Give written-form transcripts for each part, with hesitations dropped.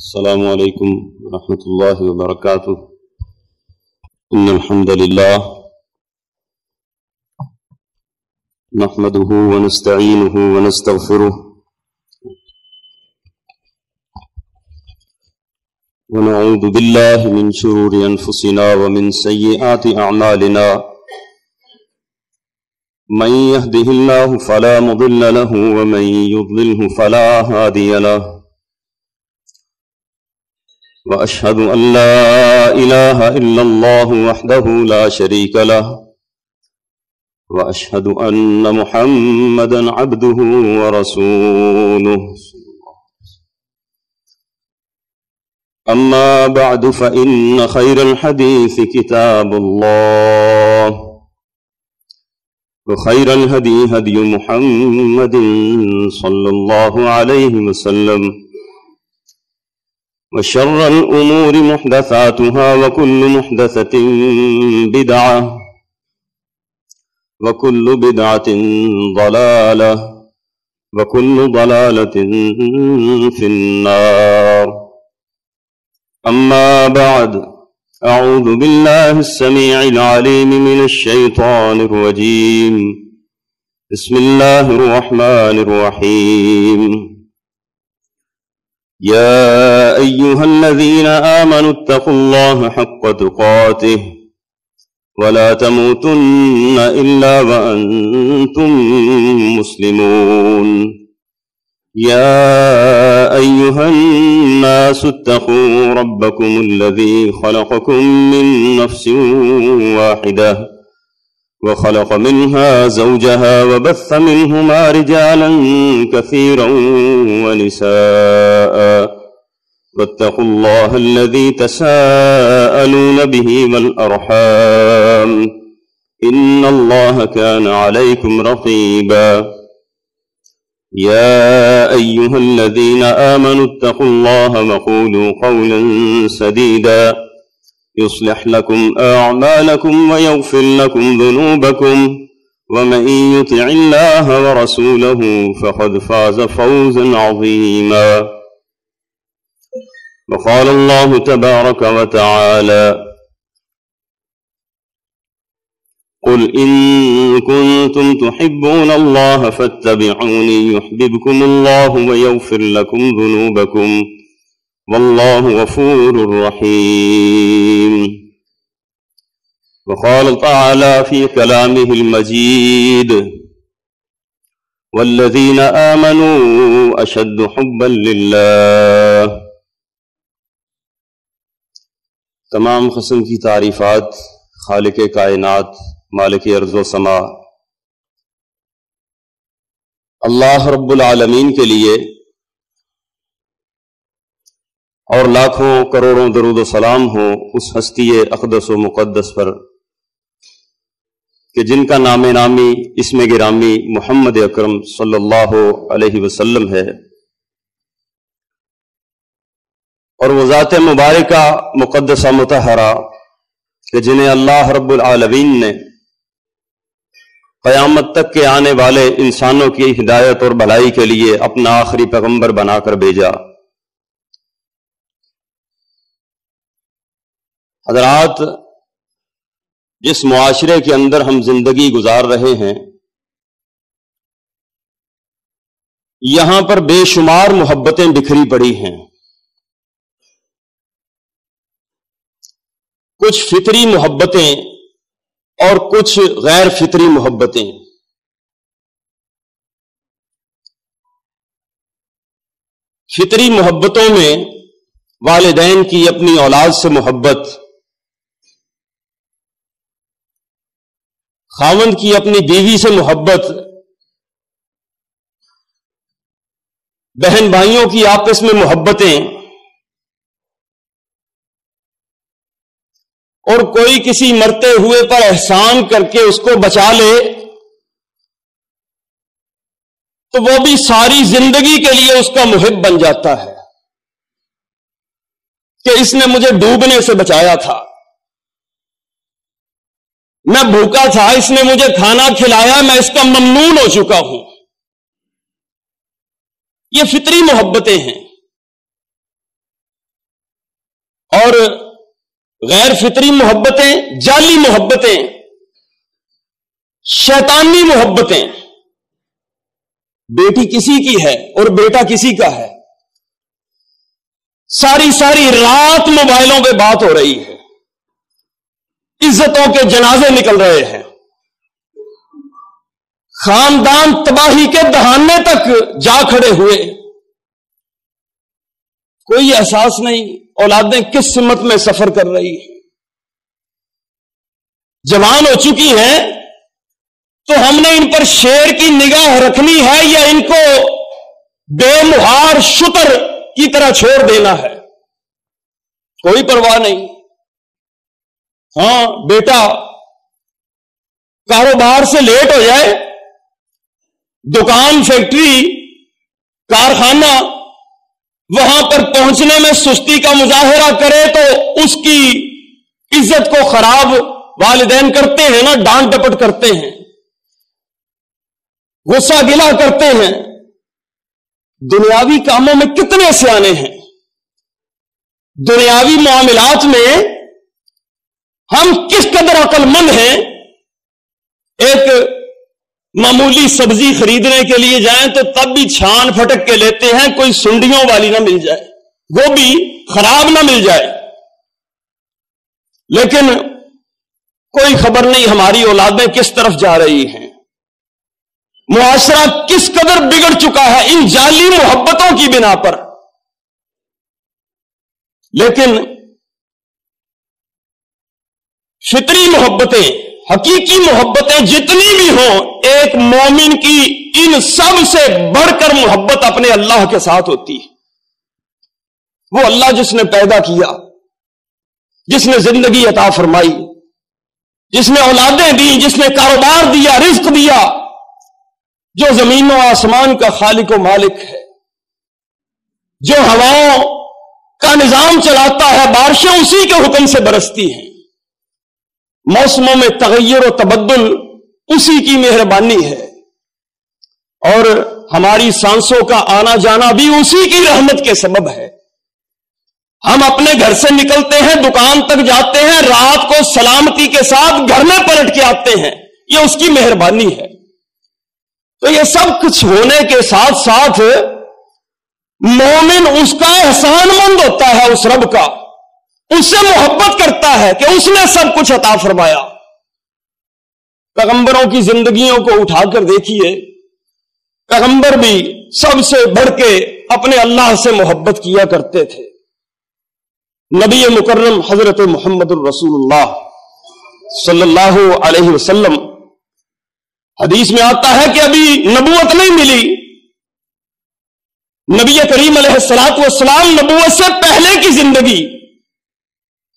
السلام علیکم ورحمۃ اللہ وبرکاتہ۔ ان الحمد للہ نحمده ونستعینه ونستغفره ونعوذ باللہ من شرور انفسنا ومن سیئات اعمالنا، من يهده الله فلا مضل له ومن يضلله فلا هادي له، وأشهد أن لا إله إلا الله وحده لا شريك له، وأشهد أن محمدا عبده ورسوله، أما بعد فإن خير الحديث كتاب الله، وخير الهدي هدي محمد صلى الله عليه وسلم، وشر الأمور محدثاتها وكل محدثة بدعة وكل بدعة ضلالة وكل ضلالة في النار. أما بعد، أعوذ بالله السميع العليم من الشيطان الرجيم. بسم الله الرحمن الرحيم. يا أيها الذين آمنوا اتقوا الله حق تقاته ولا تموتن إلا وأنتم مسلمون. يا أيها الناس اتقوا ربكم الذي خلقكم من نفس واحدة وخلق منها زوجها وبث منهما رجالا كثيرا ونساء، واتقوا الله الذي تساءلون به والأرحام إن الله كان عليكم رقيبا. يا أيها الذين آمنوا اتقوا الله وقولوا قولا سديدا يصلح لكم أعمالكم ويغفر لكم ذنوبكم، ومن يطع الله ورسوله فقد فاز فوزا عظيما. وقال الله تبارك وتعالى: قل إن كنتم تحبون الله فاتبعوني يحببكم الله ويغفر لكم ذنوبكم والله غفور رحيم. وقال تعالى في كلامه المجيد: والذين آمنوا أشد حبا لله. تمام قسم کی تعریفات خالق کائنات، مالک ارض و سما اللہ رب العالمین کے لیے، اور لاکھوں کروڑوں درود و سلام ہو اس ہستی اقدس و مقدس پر کہ جن کا نام نامی اسم گرامی محمد اکرم صلی اللہ علیہ وسلم ہے، اور وہ ذات مبارکہ مقدسہ مطہرہ کہ جنہیں اللہ رب العالمین نے قیامت تک کے آنے والے انسانوں کی ہدایت اور بھلائی کے لیے اپنا آخری پیغمبر بنا کر بھیجا۔ حضرات، جس معاشرے کے اندر ہم زندگی گزار رہے ہیں، یہاں پر بے شمار محبتیں بکھری پڑی ہیں، کچھ فطری محبتیں اور کچھ غیر فطری محبتیں۔ فطری محبتوں میں والدین کی اپنی اولاد سے محبت، خاوند کی اپنی بیوی سے محبت، بہن بھائیوں کی آپس میں محبتیں، اور کوئی کسی مرتے ہوئے پر احسان کر کے اس کو بچا لے تو وہ بھی ساری زندگی کے لیے اس کا محب بن جاتا ہے کہ اس نے مجھے ڈوبنے سے بچایا تھا، میں بھوکا تھا، اس نے مجھے کھانا کھلایا، میں اس کا ممنون ہو چکا ہوں۔ یہ فطری محبتیں ہیں۔ اور غیر فطری محبتیں، جعلی محبتیں، شیطانی محبتیں، بیٹی کسی کی ہے اور بیٹا کسی کا ہے، ساری ساری رات موبائلوں پہ بات ہو رہی ہے، عزتوں کے جنازے نکل رہے ہیں، خاندان تباہی کے دہانے تک جا کھڑے ہوئے، کوئی احساس نہیں اولادیں کس سمت میں سفر کر رہی ہیں، جوان ہو چکی ہیں تو ہم نے ان پر شیر کی نگاہ رکھنی ہے یا ان کو بے مہار شتر کی طرح چھوڑ دینا ہے؟ کوئی پرواہ نہیں۔ ہاں، بیٹا کاروبار سے لیٹ ہو جائے، دکان، فیکٹری، کارخانہ، وہاں پر پہنچنے میں سستی کا مظاہرہ کرے تو اس کی عزت کو خراب والدین کرتے ہیں نا، ڈانٹ ڈپٹ کرتے ہیں، غصہ گلا کرتے ہیں۔ دنیاوی کاموں میں کتنے سیانے ہیں، دنیاوی معاملات میں ہم کس قدر عقل مند ہیں۔ ایک معمولی سبزی خریدنے کے لیے جائیں تو تب بھی چھان پھٹک کے لیتے ہیں، کوئی سنڈیوں والی نہ مل جائے، گوبھی خراب نہ مل جائے۔ لیکن کوئی خبر نہیں ہماری اولادیں کس طرف جا رہی ہیں، معاشرہ کس قدر بگڑ چکا ہے ان جعلی محبتوں کی بنا پر۔ لیکن فطری محبتیں، حقیقی محبتیں جتنی بھی ہوں، ایک مومن کی ان سب سے بڑھ کر محبت اپنے اللہ کے ساتھ ہوتی ہے۔ وہ اللہ جس نے پیدا کیا، جس نے زندگی عطا فرمائی، جس نے اولادیں دی، جس نے کاروبار دیا، رزق دیا، جو زمین و آسمان کا خالق و مالک ہے، جو ہواؤں کا نظام چلاتا ہے، بارشیں اسی کے حکم سے برستی ہیں، موسموں میں تغیر و تبدل اسی کی مہربانی ہے، اور ہماری سانسوں کا آنا جانا بھی اسی کی رحمت کے سبب ہے۔ ہم اپنے گھر سے نکلتے ہیں، دکان تک جاتے ہیں، رات کو سلامتی کے ساتھ گھر میں پلٹ کے آتے ہیں، یہ اس کی مہربانی ہے۔ تو یہ سب کچھ ہونے کے ساتھ ساتھ مومن اس کا احسان مند ہوتا ہے، اس رب کا، اس سے محبت کرتا ہے کہ اس نے سب کچھ عطا فرمایا۔ پیغمبروں کی زندگیوں کو اٹھا کر دیکھیے، پیغمبر بھی سب سے بڑھ کے اپنے اللہ سے محبت کیا کرتے تھے۔ نبی مکرم حضرت محمد الرسول اللہ صلی اللہ علیہ وسلم، حدیث میں آتا ہے کہ ابھی نبوت نہیں ملی، نبی کریم علیہ الصلوۃ والسلام نبوت سے پہلے کی زندگی،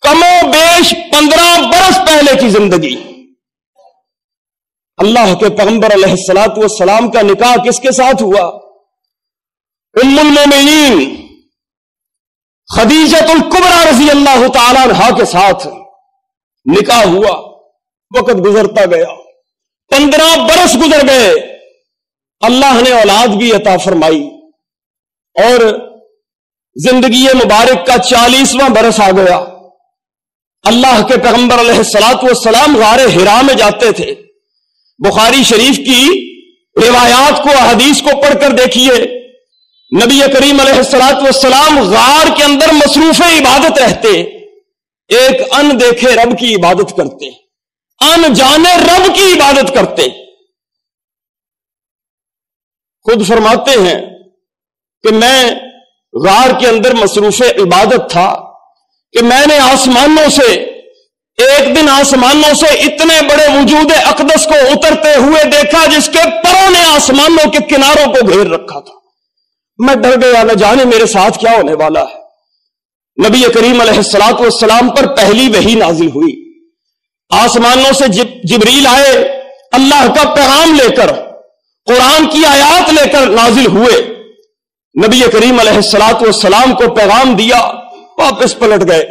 کم و بیش 15 برس پہلے کی زندگی، اللہ کے پیغمبر علیہ الصلوۃ والسلام کا نکاح کس کے ساتھ ہوا؟ ام المومنین خدیجہ الکبریٰ رضی اللہ تعالی عنہا کے ساتھ نکاح ہوا۔ وقت گزرتا گیا، 15 برس گزر گئے، اللہ نے اولاد بھی عطا فرمائی، اور زندگی مبارک کا 40واں برس آ گیا۔ اللہ کے پیغمبر علیہ الصلوۃ والسلام غار حرا میں جاتے تھے۔ بخاری شریف کی روایات کو، احادیث کو پڑھ کر دیکھیے، نبی کریم علیہ الصلوۃ والسلام غار کے اندر مصروف عبادت رہتے، ایک ان دیکھے رب کی عبادت کرتے، ان جانے رب کی عبادت کرتے۔ خود فرماتے ہیں کہ میں غار کے اندر مصروف عبادت تھا کہ میں نے آسمانوں سے، ایک دن آسمانوں سے اتنے بڑے وجود اقدس کو اترتے ہوئے دیکھا جس کے پروں نے آسمانوں کے کناروں کو گھیر رکھا تھا۔ میں ڈر گیا، نہ جانے میرے ساتھ کیا ہونے والا ہے۔ نبی کریم علیہ الصلوۃ والسلام پر پہلی وحی نازل ہوئی، آسمانوں سے جبریل آئے، اللہ کا پیغام لے کر، قرآن کی آیات لے کر نازل ہوئے۔ نبی کریم علیہ الصلوۃ والسلام کو پیغام دیا، واپس پلٹ گئے۔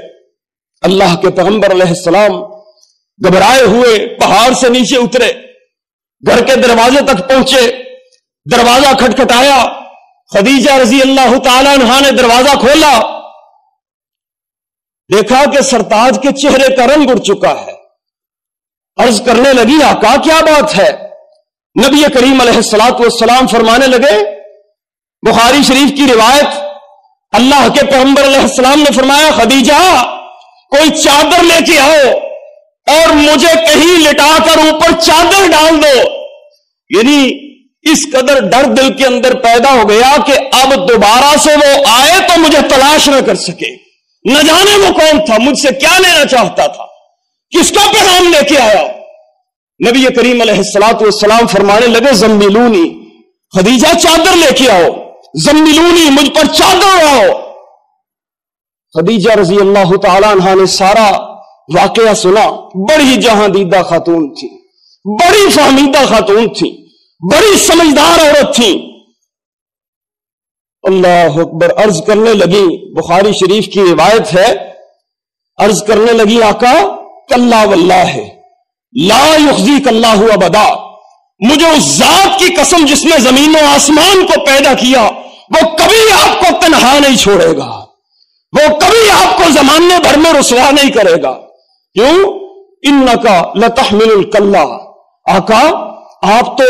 اللہ کے پیغمبر علیہ السلام گھبرائے ہوئے پہاڑ سے نیچے اترے، گھر کے دروازے تک پہنچے، دروازہ کھٹکھٹایا، خدیجہ رضی اللہ تعالی عنہا نے دروازہ کھولا، دیکھا کہ سرتاج کے چہرے کا رنگ اڑ چکا ہے. عرض کرنے لگی آقا کیا بات ہے؟ نبی کریم علیہ الصلوۃ والسلام فرمانے لگے، بخاری شریف کی روایت، اللہ کے پیغمبر علیہ السلام نے فرمایا خدیجہ کوئی چادر لے کے آؤ اور مجھے کہیں لٹا کر اوپر چادر ڈال دو. یعنی اس قدر ڈر دل کے اندر پیدا ہو گیا کہ اب دوبارہ سے وہ آئے تو مجھے تلاش نہ کر سکے. نہ جانے وہ کون تھا، مجھ سے کیا لینا چاہتا تھا، کس کا پیغام لے کے آیا. نبی کریم علیہ الصلوۃ والسلام فرمانے لگے زملونی، خدیجہ چادر لے کے آؤ، زملونی مجھ پر چادر آؤ. خدیجہ رضی اللہ تعالی عنہا نے سارا واقعہ سنا. بڑی جہاں دیدہ خاتون تھی، بڑی فہمیدہ خاتون تھی، بڑی سمجھدار عورت تھی. اللہ اکبر. عرض کرنے لگی، بخاری شریف کی روایت ہے، عرض کرنے لگی آقا کلا واللہ لا یخزیک اللہ ابدا، مجھے اس ذات کی قسم جس نے زمین و آسمان کو پیدا کیا وہ کبھی آپ کو تنہا نہیں چھوڑے گا، وہ کبھی آپ کو زمانے بھر میں رسوا نہیں کرے گا. کیوں؟ انکا لتحمل الکلا، آقا آپ تو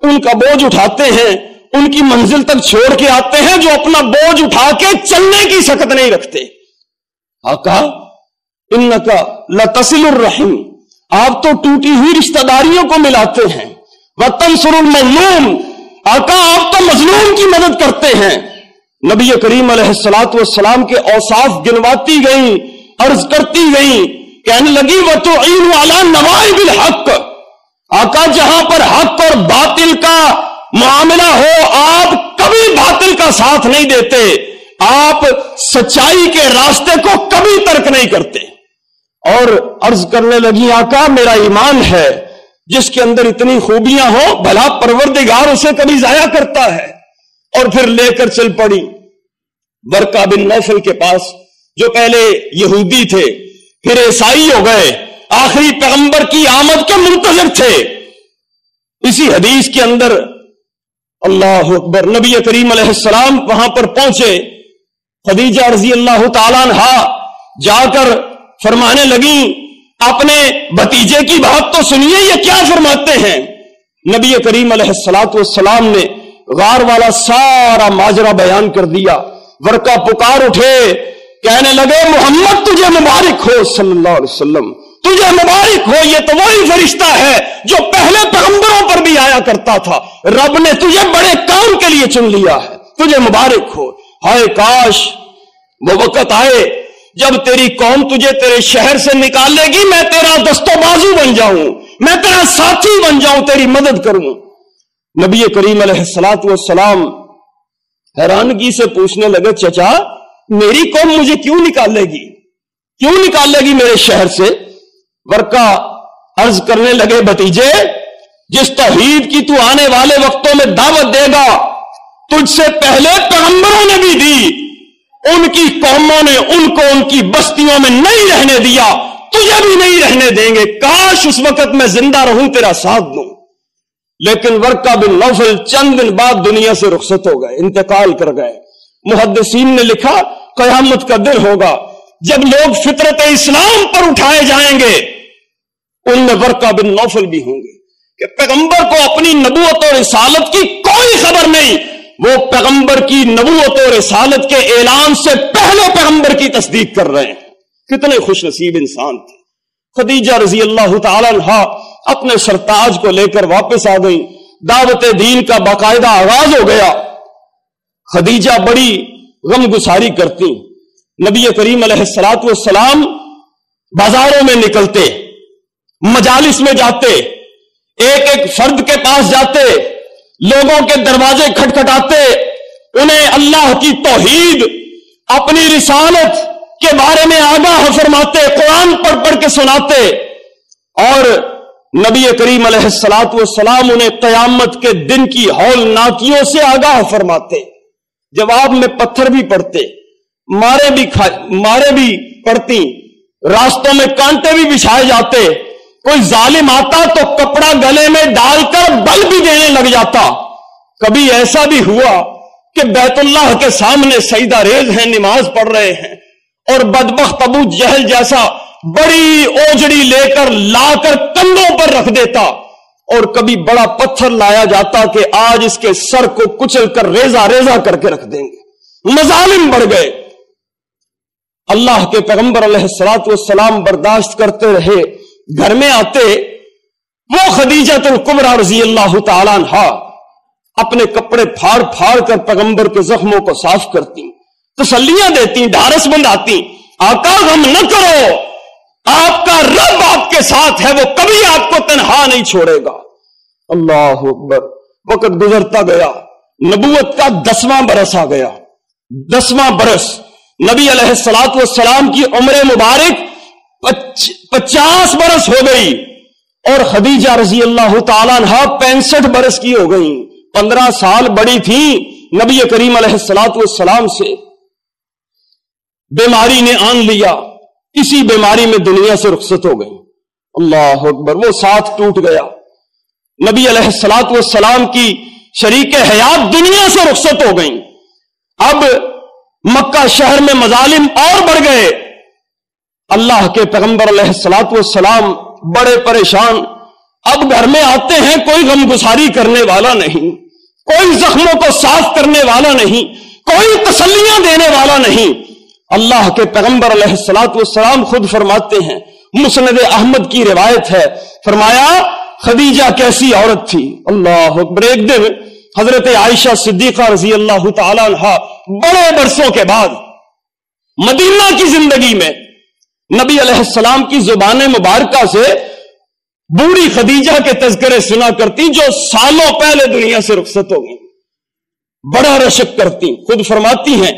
ان کا بوجھ اٹھاتے ہیں، ان کی منزل تک چھوڑ کے آتے ہیں جو اپنا بوجھ اٹھا کے چلنے کی سکت نہیں رکھتے. آقا انکا لتصل الرحم، آپ تو ٹوٹی ہوئی رشتہ داریوں کو ملاتے ہیں. وتنصر المظلوم، آقا آپ تو مظلوم کی مدد کرتے ہیں. نبی کریم علیہ الصلوۃ والسلام کے اوصاف گنواتی گئیں، عرض کرتی گئیں، کہنے لگی وتعین علی نوائب الحق، آقا جہاں پر حق اور باطل کا معاملہ ہو آپ کبھی باطل کا ساتھ نہیں دیتے، آپ سچائی کے راستے کو کبھی ترک نہیں کرتے. اور عرض کرنے لگی آقا میرا ایمان ہے جس کے اندر اتنی خوبیاں ہوں بھلا پروردگار اسے کبھی ضائع کرتا ہے. اور پھر لے کر چل پڑی ورقہ بن نوفل کے پاس، جو پہلے یہودی تھے پھر عیسائی ہو گئے، آخری پیغمبر کی آمد کے منتظر تھے. اسی حدیث کے اندر اللہ اکبر نبی کریم علیہ السلام وہاں پر پہنچے. خدیجہ رضی اللہ تعالیٰ عنہا جا کر فرمانے لگیں اپنے بھتیجے کی بات تو سنیے یہ کیا فرماتے ہیں. نبی کریم علیہ الصلوۃ والسلام نے غار والا سارا ماجرا بیان کر دیا. ورقہ پکار اٹھے، کہنے لگے محمد تجھے مبارک ہو صلی اللہ علیہ وسلم، تجھے مبارک ہو، یہ تو وہی فرشتہ ہے جو پہلے پیغمبروں پر بھی آیا کرتا تھا، رب نے تجھے بڑے کام کے لیے چن لیا ہے، تجھے مبارک ہو. ہائے کاش وہ وقت آئے جب تیری قوم تجھے تیرے شہر سے نکالے گی، میں تیرا دست و بازو بن جاؤں، میں تیرا ساتھی بن جاؤں، تیری مدد کروں. نبی کریم علیہ الصلوۃ والسلام حیرانگی سے پوچھنے لگے چچا میری قوم مجھے کیوں نکالے گی، کیوں نکالے گی میرے شہر سے؟ ورقہ عرض کرنے لگے بھتیجے جس توحید کی تو آنے والے وقتوں میں دعوت دے گا تجھ سے پہلے پیغمبروں نے بھی دی، ان کی قوموں نے ان کو ان کی بستیوں میں نہیں رہنے دیا، تجھے بھی نہیں رہنے دیں گے. کاش اس وقت میں زندہ رہوں تیرا ساتھ دوں. لیکن ورقہ بن نوفل چند دن بعد دنیا سے رخصت ہو گئے، انتقال کر گئے. محدثین نے لکھا قیامت کا دن ہوگا جب لوگ فطرت اسلام پر اٹھائے جائیں گے، ان میں ورقہ بن نوفل بھی ہوں گے کہ پیغمبر کو اپنی نبوت اور رسالت کی کوئی خبر نہیں، وہ پیغمبر کی نبوت اور رسالت کے اعلان سے پہلے پیغمبر کی تصدیق کر رہے ہیں. کتنے خوش نصیب انسان تھے. خدیجہ رضی اللہ تعالی عنہا اپنے سرتاج کو لے کر واپس آ گئی. دعوت دین کا باقاعدہ آغاز ہو گیا. خدیجہ بڑی غم گساری کرتی. نبی کریم علیہ الصلوۃ والسلام بازاروں میں نکلتے، مجالس میں جاتے، ایک ایک فرد کے پاس جاتے، لوگوں کے دروازے کھٹکھٹاتے، انہیں اللہ کی توحید، اپنی رسالت کے بارے میں آگاہ فرماتے، قرآن پڑھ پڑھ کے سناتے. اور نبی کریم علیہ الصلوۃ والسلام انہیں قیامت کے دن کی ہولناکیوں سے آگاہ فرماتے. جواب میں پتھر بھی پڑتے، مارے بھی پڑتی، راستوں میں کانٹے بھی بچھائے جاتے، کوئی ظالم آتا تو کپڑا گلے میں ڈال کر بل بھی دینے لگ جاتا. کبھی ایسا بھی ہوا کہ بیت اللہ کے سامنے سجدہ ریز ہیں، نماز پڑھ رہے ہیں اور بدبخت ابو جہل جیسا بڑی اوجڑی لے کر لا کر کندھوں پر رکھ دیتا، اور کبھی بڑا پتھر لایا جاتا کہ آج اس کے سر کو کچل کر ریزہ ریزہ کر کے رکھ دیں گے۔ مظالم بڑھ گئے، اللہ کے پیغمبر علیہ الصلوۃ والسلام برداشت کرتے رہے۔ گھر میں آتے وہ خدیجہ الکبریٰ رضی اللہ تعالیٰ عنہا اپنے کپڑے پھاڑ پھاڑ کر پیغمبر کے زخموں کو صاف کرتی، تسلیاں دیتی، ڈھارس بندھاتی، آقا غم نہ کرو، آپ کا رب آپ کے ساتھ ہے، وہ کبھی آپ کو تنہا نہیں چھوڑے گا۔ اللہ اکبر۔ وقت گزرتا گیا، نبوت کا 10واں برس آ گیا۔ 10واں برس، نبی علیہ الصلوۃ والسلام کی عمر مبارک 50 برس ہو گئی، اور خدیجہ رضی اللہ تعالیٰ عنہا 65 برس کی ہو گئی۔ 15 سال بڑی تھی نبی کریم علیہ الصلوۃ والسلام سے۔ بیماری نے آن لیا، اسی بیماری میں دنیا سے رخصت ہو گئی۔ اللہ اکبر۔ وہ ساتھ ٹوٹ گیا، نبی علیہ الصلوۃ والسلام کی شریک حیات دنیا سے رخصت ہو گئی۔ اب مکہ شہر میں مظالم اور بڑھ گئے، اللہ کے پیغمبر علیہ الصلوۃ والسلام بڑے پریشان۔ اب گھر میں آتے ہیں، کوئی غم گساری کرنے والا نہیں، کوئی زخموں کو صاف کرنے والا نہیں، کوئی تسلیاں دینے والا نہیں۔ اللہ کے پیغمبر علیہ الصلوۃ والسلام خود فرماتے ہیں، مسند احمد کی روایت ہے، فرمایا خدیجہ کیسی عورت تھی۔ اللہ اکبر۔ ایک دن حضرت عائشہ صدیقہ رضی اللہ تعالی عنہا بڑے برسوں کے بعد مدینہ کی زندگی میں نبی علیہ السلام کی زبان مبارکہ سے بوڑھی خدیجہ کے تذکرے سنا کرتی، جو سالوں پہلے دنیا سے رخصت ہو گئی۔ بڑا رشک کرتی، خود فرماتی ہیں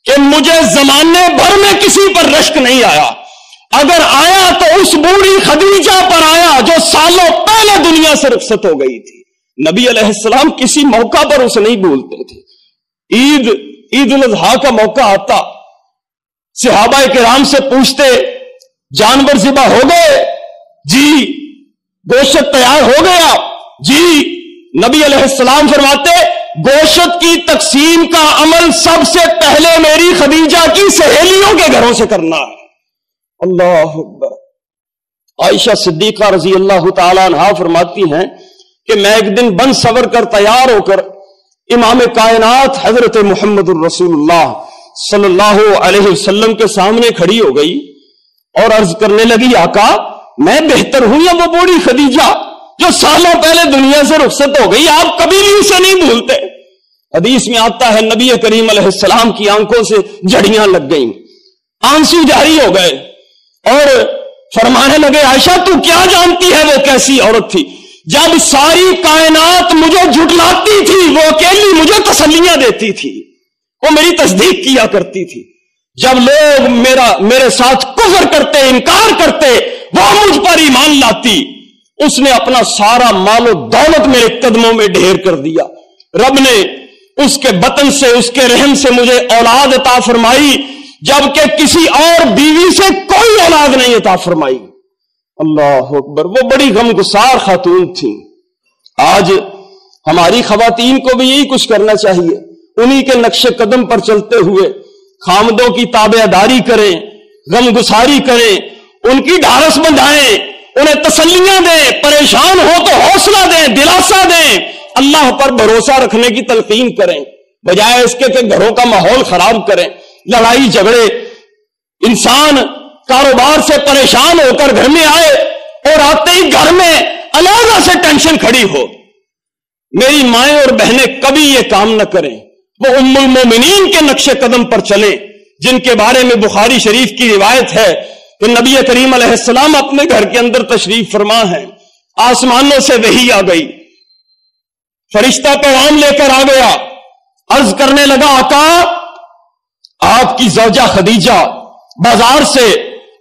کہ مجھے زمانے بھر میں کسی پر رشک نہیں آیا، اگر آیا تو اس بوڑھی خدیجہ پر آیا جو سالوں پہلے دنیا سے رخصت ہو گئی تھی۔ نبی علیہ السلام کسی موقع پر اسے نہیں بھولتے تھے۔ عید الاضحیٰ کا موقع آتا، صحابہ کرام سے پوچھتے جانور ذبح ہو گئے؟ جی۔ گوشت تیار ہو گیا؟ جی۔ نبی علیہ السلام فرماتے گوشت کی تقسیم کا عمل سب سے پہلے میری خدیجہ کی سہیلیوں کے گھروں سے کرنا ہے۔ اللہ اکبر۔ عائشہ صدیقہ رضی اللہ تعالی عنہا فرماتی ہیں کہ میں ایک دن بن سور کر تیار ہو کر امام کائنات حضرت محمد الرسول اللہ صلی اللہ علیہ وسلم کے سامنے کھڑی ہو گئی اور عرض کرنے لگی، آقا میں بہتر ہوں یا وہ بوڑھی خدیجہ جو سالوں پہلے دنیا سے رخصت ہو گئی؟ آپ کبھی بھی اسے نہیں بھولتے۔ حدیث میں آتا ہے نبی کریم علیہ السلام کی آنکھوں سے جھڑیاں لگ گئیں، آنسو جاری ہو گئے، اور فرمانے لگے عائشہ تو کیا جانتی ہے وہ کیسی عورت تھی؟ جب ساری کائنات مجھے جھٹلاتی تھی وہ اکیلی مجھے تسلیاں دیتی تھی، وہ میری تصدیق کیا کرتی تھی۔ جب لوگ میرے ساتھ کفر کرتے، انکار کرتے، وہ مجھ پر ایمان لاتی۔ اس نے اپنا سارا مال و دولت میرے قدموں میں ڈھیر کر دیا۔ رب نے اس کے بطن سے، اس کے رحم سے مجھے اولاد عطا فرمائی، جبکہ کسی اور بیوی سے کوئی اولاد نہیں عطا فرمائی۔ اللہ اکبر۔ وہ بڑی غمگسار خاتون تھی۔ آج ہماری خواتین کو بھی یہی کچھ کرنا چاہیے، انہی کے نقش قدم پر چلتے ہوئے خامدوں کی تابعداری کریں، غمگساری کریں، ان کی ڈھارس بندھائیں، انہیں تسلیاں دیں، پریشان ہو تو حوصلہ دیں، دلاسا دیں، اللہ پر بھروسہ رکھنے کی تلقین کریں، بجائے اس کے کہ گھروں کا ماحول خراب کریں، لڑائی جھگڑے۔ انسان کاروبار سے پریشان ہو کر گھر میں آئے اور آتے ہی گھر میں علیحدہ سے ٹینشن کھڑی ہو۔ میری مائیں اور بہنیں کبھی یہ کام نہ کریں، وہ ام المومنین کے نقش قدم پر چلیں، جن کے بارے میں بخاری شریف کی روایت ہے کہ نبی کریم علیہ السلام اپنے گھر کے اندر تشریف فرما ہیں، آسمانوں سے وحی آ گئی، فرشتہ پیغام لے کر آ گیا، عرض کرنے لگا آقا آپ کی زوجہ خدیجہ بازار سے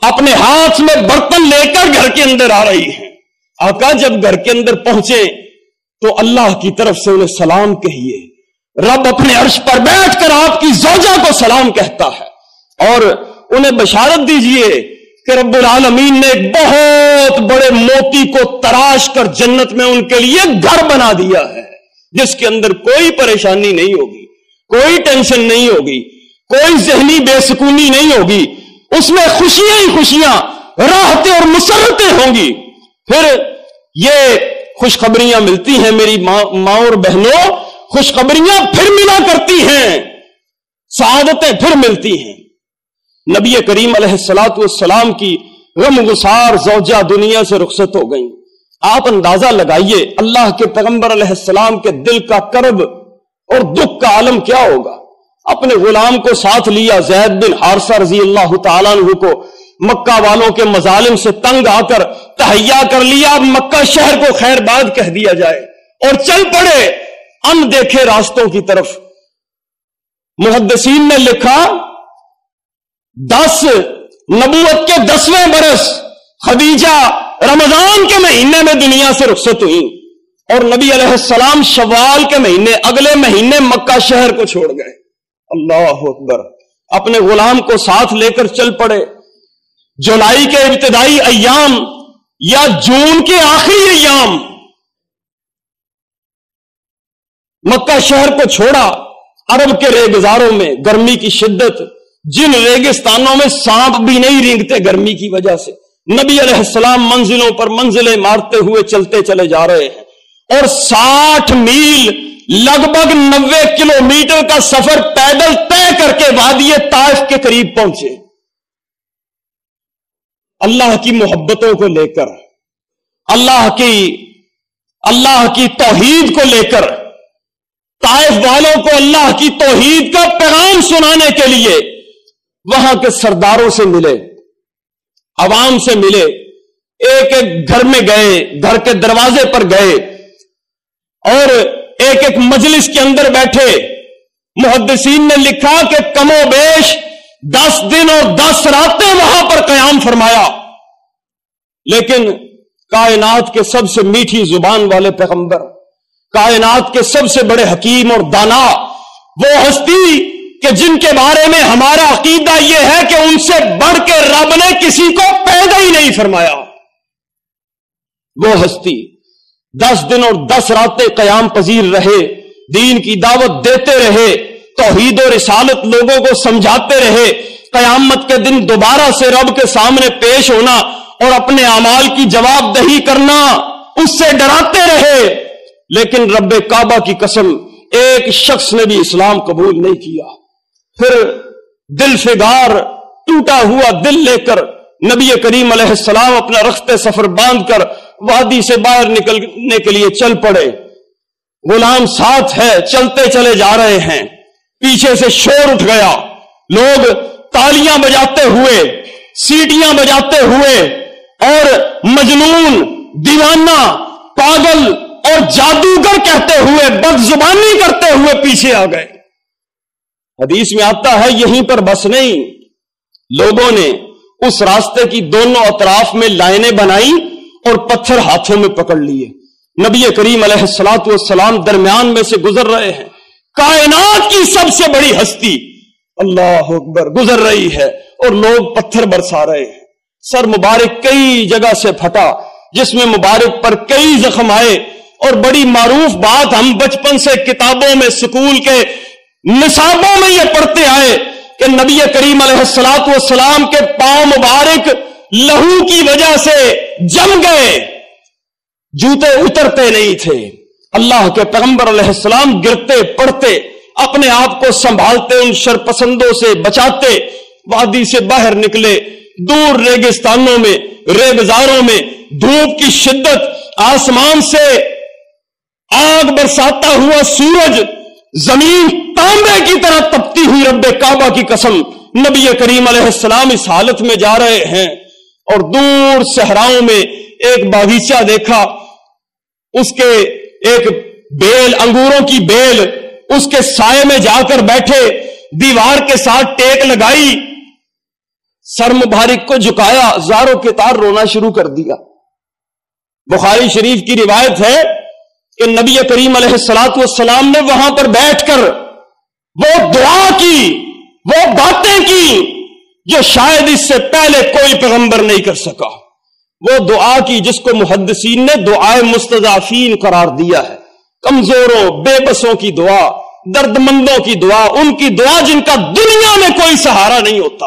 اپنے ہاتھ میں برتن لے کر گھر کے اندر آ رہی ہیں۔ آقا جب گھر کے اندر پہنچے تو اللہ کی طرف سے انہیں سلام کہیے۔ رب اپنے عرش پر بیٹھ کر آپ کی زوجہ کو سلام کہتا ہے، اور انہیں بشارت دیجئے کہ رب العالمین نے ایک بہت بڑے موتی کو تراش کر جنت میں ان کے لیے گھر بنا دیا ہے، جس کے اندر کوئی پریشانی نہیں ہوگی، کوئی ٹینشن نہیں ہوگی، کوئی ذہنی بے سکونی نہیں ہوگی، اس میں خوشیاں ہی خوشیاں، راحتیں اور مسرتیں ہوں گی۔ پھر یہ خوشخبریاں ملتی ہیں میری ماں اور بہنوں، خوشخبریاں پھر ملا کرتی ہیں، سعادتیں پھر ملتی ہیں۔ نبی کریم علیہ الصلوۃ والسلام کی غم گسار زوجہ دنیا سے رخصت ہو گئیں۔ آپ اندازہ لگائیے اللہ کے پیغمبر علیہ السلام کے دل کا کرب اور دکھ کا عالم کیا ہوگا۔ اپنے غلام کو ساتھ لیا، زید بن حارثہ رضی اللہ تعالیٰ عنہ کو مکہ والوں کے مظالم سے تنگ آ کر تہیا کر لیا، اب مکہ شہر کو خیر باد کہہ دیا جائے، اور چل پڑے ان دیکھے راستوں کی طرف۔ محدثین نے لکھا 10 نبوت کے 10ویں برس خدیجہ رمضان کے مہینے میں دنیا سے رخصت ہوئی، اور نبی علیہ السلام شوال کے مہینے اگلے مہینے مکہ شہر کو چھوڑ گئے۔ اللہ اکبر، اپنے غلام کو ساتھ لے کر چل پڑے۔ جولائی کے ابتدائی ایام یا جون کے آخری ایام مکہ شہر کو چھوڑا۔ عرب کے ریگزاروں میں گرمی کی شدت، جن ریگستانوں میں سانپ بھی نہیں رینگتے گرمی کی وجہ سے، نبی علیہ السلام منزلوں پر منزلیں مارتے ہوئے چلتے چلے جا رہے ہیں، اور 60 میل لگ بھگ 90 کلومیٹر کا سفر پیدل طے کر کے وادی طائف کے قریب پہنچے۔ اللہ کی محبتوں کو لے کر، اللہ کی توحید کو لے کر، طائف والوں کو اللہ کی توحید کا پیغام سنانے کے لیے وہاں کے سرداروں سے ملے، عوام سے ملے، ایک ایک گھر میں گئے، گھر کے دروازے پر گئے، اور ایک ایک مجلس کے اندر بیٹھے۔ محدثین نے لکھا کہ کم و بیش 10 دن اور 10 راتیں وہاں پر قیام فرمایا، لیکن کائنات کے سب سے میٹھی زبان والے پیغمبر، کائنات کے سب سے بڑے حکیم اور دانا، وہ ہستی کہ جن کے بارے میں ہمارا عقیدہ یہ ہے کہ ان سے بڑھ کے رب نے کسی کو پیدا ہی نہیں فرمایا، وہ ہستی 10 دن اور 10 راتیں قیام پذیر رہے، دین کی دعوت دیتے رہے، توحید و رسالت لوگوں کو سمجھاتے رہے، قیامت کے دن دوبارہ سے رب کے سامنے پیش ہونا اور اپنے اعمال کی جواب دہی کرنا، اس سے ڈراتے رہے۔ لیکن رب کعبہ کی قسم ایک شخص نے بھی اسلام قبول نہیں کیا۔ پھر دل فگار ٹوٹا ہوا دل لے کر نبی کریم علیہ السلام اپنا رخت سفر باندھ کر وادی سے باہر نکلنے کے لیے چل پڑے۔ غلام ساتھ ہے، چلتے چلے جا رہے ہیں، پیچھے سے شور اٹھ گیا، لوگ تالیاں بجاتے ہوئے، سیٹیاں بجاتے ہوئے، اور مجنون، دیوانہ، پاگل اور جادوگر کہتے ہوئے، بد زبانی کرتے ہوئے پیچھے آ گئے۔ حدیث میں آتا ہے یہیں پر بس نہیں، لوگوں نے اس راستے کی دونوں اطراف میں لائنیں بنائی اور پتھر ہاتھوں میں پکڑ لیے۔ نبی کریم علیہ الصلوۃ والسلام درمیان میں سے گزر رہے ہیں، کائنات کی سب سے بڑی ہستی اللہ اکبر گزر رہی ہے، اور لوگ پتھر برسا رہے ہیں۔ سر مبارک کئی جگہ سے پھٹا، جس میں مبارک پر کئی زخم آئے، اور بڑی معروف بات ہم بچپن سے کتابوں میں، سکول کے نصابوں میں یہ پڑھتے آئے کہ نبی کریم علیہ الصلوۃ والسلام کے پاؤں مبارک لہو کی وجہ سے جم گئے، جوتے اترتے نہیں تھے۔ اللہ کے پیغمبر علیہ السلام گرتے پڑتے، اپنے آپ کو سنبھالتے، ان شرپسندوں سے بچاتے، وادی سے باہر نکلے، دور ریگستانوں میں، ریگزاروں میں دھوپ کی شدت، آسمان سے آگ برساتا ہوا سورج، زمین تانبے کی طرح تپتی ہوئی، رب کعبہ کی قسم نبی کریم علیہ السلام اس حالت میں جا رہے ہیں، اور دور صحراؤں میں ایک باغیچہ دیکھا، اس کے ایک بیل، انگوروں کی بیل، اس کے سائے میں جا کر بیٹھے، دیوار کے ساتھ ٹیک لگائی، سر مبارک کو جھکایا، زاروں کے تار رونا شروع کر دیا۔ بخاری شریف کی روایت ہے کہ نبی کریم علیہ الصلوۃ والسلام نے وہاں پر بیٹھ کر وہ دعا کی، وہ باتیں کی جو شاید اس سے پہلے کوئی پیغمبر نہیں کر سکا۔ وہ دعا کی جس کو محدثین نے دعائے مستضعفین قرار دیا ہے، کمزوروں، بے بسوں کی دعا، درد مندوں کی دعا، ان کی دعا جن کا دنیا میں کوئی سہارا نہیں ہوتا۔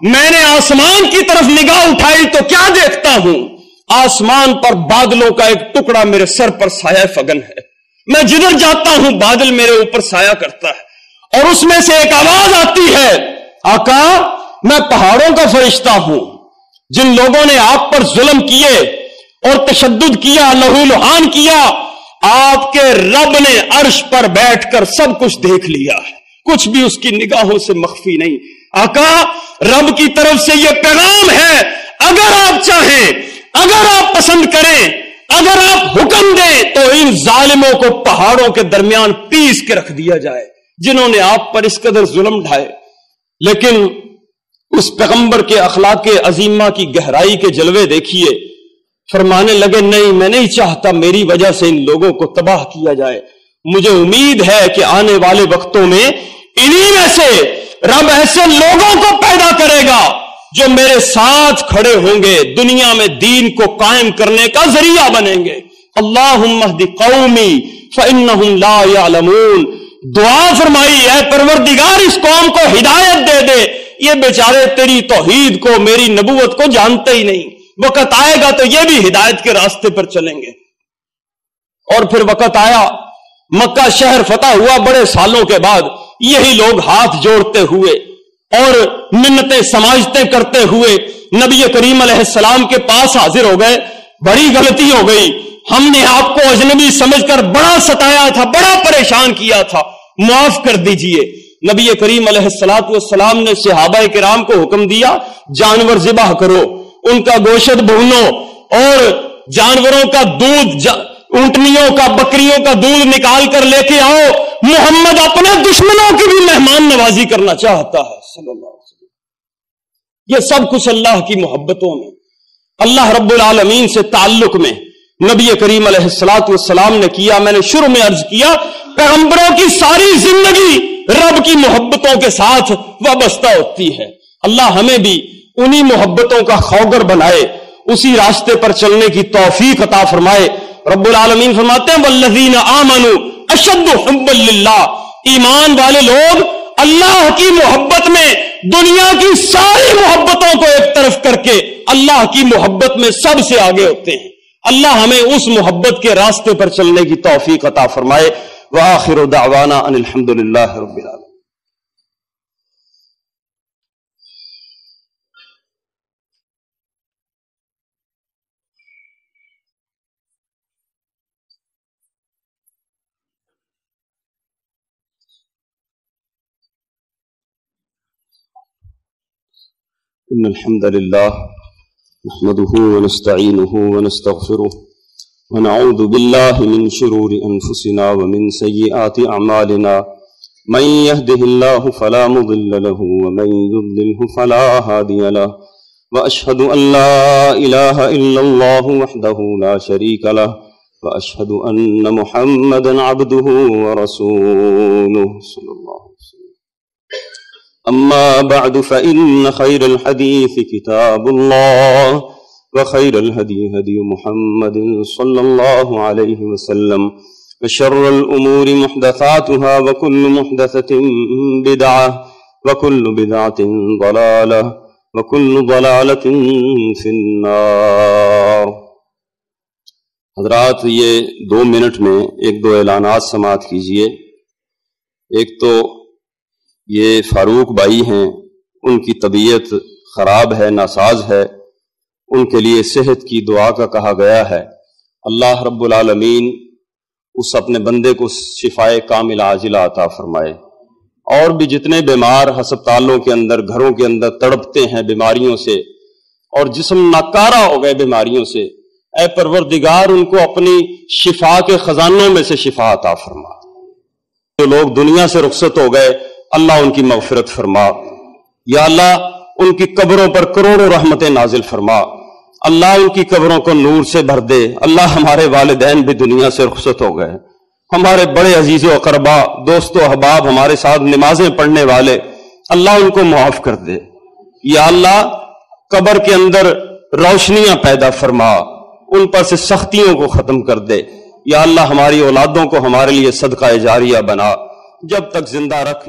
میں نے آسمان کی طرف نگاہ اٹھائی تو کیا دیکھتا ہوں؟ آسمان پر بادلوں کا ایک ٹکڑا میرے سر پر سایہ فگن ہے. میں جدھر جاتا ہوں بادل میرے اوپر سایہ کرتا ہے، اور اس میں سے ایک آواز آتی ہے، آقا میں پہاڑوں کا فرشتہ ہوں. جن لوگوں نے آپ پر ظلم کیے اور تشدد کیا، لہو لہان کیا، آپ کے رب نے عرش پر بیٹھ کر سب کچھ دیکھ لیا ہے، کچھ بھی اس کی نگاہوں سے مخفی نہیں. آقا رب کی طرف سے یہ پیغام ہے، اگر آپ چاہیں، اگر آپ پسند کریں، اگر آپ حکم دیں تو ان ظالموں کو پہاڑوں کے درمیان پیس کے رکھ دیا جائے جنہوں نے آپ پر اس قدر ظلم ڈھائے. لیکن اس پیغمبر کے اخلاق عظیمہ کی گہرائی کے جلوے دیکھیے. فرمانے لگے نہیں، میں نہیں چاہتا میری وجہ سے ان لوگوں کو تباہ کیا جائے. مجھے امید ہے کہ آنے والے وقتوں میں انہی میں سے رب ایسے لوگوں کو پیدا کرے گا جو میرے ساتھ کھڑے ہوں گے، دنیا میں دین کو قائم کرنے کا ذریعہ بنیں گے. اللہم اہد قومی فانہم لا یعلمون. دعا فرمائی، اے پروردگار اس قوم کو ہدایت دے دے، یہ بیچارے تیری توحید کو، میری نبوت کو جانتے ہی نہیں. وقت آئے گا تو یہ بھی ہدایت کے راستے پر چلیں گے. اور پھر وقت آیا، مکہ شہر فتح ہوا بڑے سالوں کے بعد. یہی لوگ ہاتھ جوڑتے ہوئے اور منتیں سماجتیں کرتے ہوئے نبی کریم علیہ السلام کے پاس حاضر ہو گئے. بڑی غلطی ہو گئی، ہم نے آپ کو اجنبی سمجھ کر بڑا ستایا تھا، بڑا پریشان کیا تھا، معاف کر دیجئے. نبی کریم علیہ السلام نے صحابہ کرام کو حکم دیا، جانور ذبح کرو، ان کا گوشت بھونو، اور جانوروں کا دودھ، اونٹنیوں کا، بکریوں کا دودھ نکال کر لے کے آؤ. محمد اپنے دشمنوں کی بھی مہمان نوازی کرنا چاہتا ہے صلی اللہ علیہ وسلم. یہ سب کچھ اللہ کی محبتوں میں، اللہ رب العالمین سے تعلق میں نبی کریم علیہ السلام نے کیا. میں نے شروع میں عرض کیا، پیغمبروں کی ساری زندگی رب کی محبتوں کے ساتھ وابستہ ہوتی ہے. اللہ ہمیں بھی انہی محبتوں کا خوگر بنائے، اسی راستے پر چلنے کی توفیق عطا فرمائے. رب العالمین فرماتے ہیں والذین آمنوا اشد حبا للہ. ایمان والے لوگ اللہ کی محبت میں دنیا کی ساری محبتوں کو ایک طرف کر کے اللہ کی محبت میں سب سے آگے ہوتے ہیں. اللہ ہمیں اس محبت کے راستے پر چلنے کی توفیق عطا فرمائے. وآخر دعوانا ان الحمد للہ رب العالمین. ان الحمد للہ نحمده ونستعینه ونستغفره ونعوذ باللہ من شرور انفسنا ومن سیئات اعمالنا. من يهده الله فلا مضل له ومن يضلله فلا هادي له. واشهد ان لا اله الا الله وحده لا شريك له واشهد ان محمدا عبده ورسوله صلی اللہ علیہ وسلم. اما بعد فان خير الحديث كتاب الله وخير الهدي هدي محمد صلى الله عليه وسلم وشر الامور محدثاتها وكل محدثة بدعة وكل بدعة ضلالة وكل ضلالة في النار. حضرات یہ 2 منٹ میں ایک دو اعلانات سماعت کیجئے. ایک تو یہ فاروق بھائی ہیں، ان کی طبیعت خراب ہے، ناساز ہے، ان کے لیے صحت کی دعا کا کہا گیا ہے. اللہ رب العالمین اس اپنے بندے کو شفائے کامل عاجلہ عطا فرمائے. اور بھی جتنے بیمار ہسپتالوں کے اندر، گھروں کے اندر تڑپتے ہیں بیماریوں سے اور جسم ناکارہ ہو گئے بیماریوں سے، اے پروردگار ان کو اپنی شفا کے خزانوں میں سے شفا عطا فرما. جو لوگ دنیا سے رخصت ہو گئے اللہ ان کی مغفرت فرما. یا اللہ ان کی قبروں پر کروڑوں رحمتیں نازل فرما. اللہ ان کی قبروں کو نور سے بھر دے. اللہ ہمارے والدین بھی دنیا سے رخصت ہو گئے، ہمارے بڑے عزیز و اقربا، دوست و احباب، ہمارے ساتھ نمازیں پڑھنے والے، اللہ ان کو معاف کر دے. یا اللہ قبر کے اندر روشنیاں پیدا فرما، ان پر سے سختیوں کو ختم کر دے. یا اللہ ہماری اولادوں کو ہمارے لیے صدقہ جاریہ بنا، جب تک زندہ رکھ.